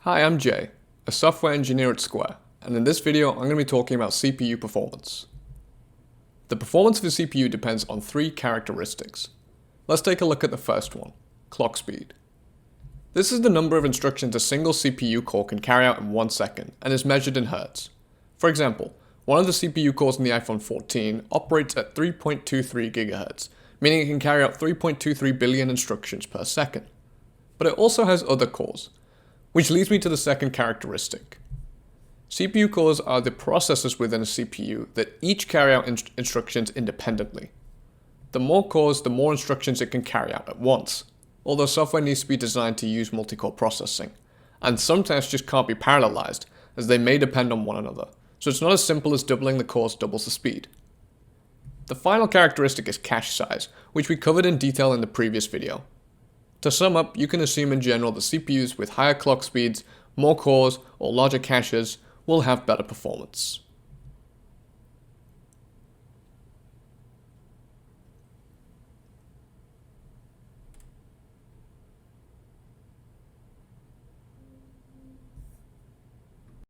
Hi, I'm Jay, a software engineer at Square, and in this video I'm going to be talking about CPU performance. The performance of a CPU depends on three characteristics. Let's take a look at the first one, clock speed. This is the number of instructions a single CPU core can carry out in 1 second and is measured in hertz. For example, one of the CPU cores in the iPhone 14 operates at 3.23 GHz, meaning it can carry out 3.23 billion instructions per second. But it also has other cores, which leads me to the second characteristic. CPU cores are the processors within a CPU that each carry out instructions independently. The more cores, the more instructions it can carry out at once, although software needs to be designed to use multi-core processing, and some tasks just can't be parallelized as they may depend on one another, so it's not as simple as doubling the cores doubles the speed. The final characteristic is cache size, which we covered in detail in the previous video. To sum up, you can assume in general that CPUs with higher clock speeds, more cores, or larger caches will have better performance.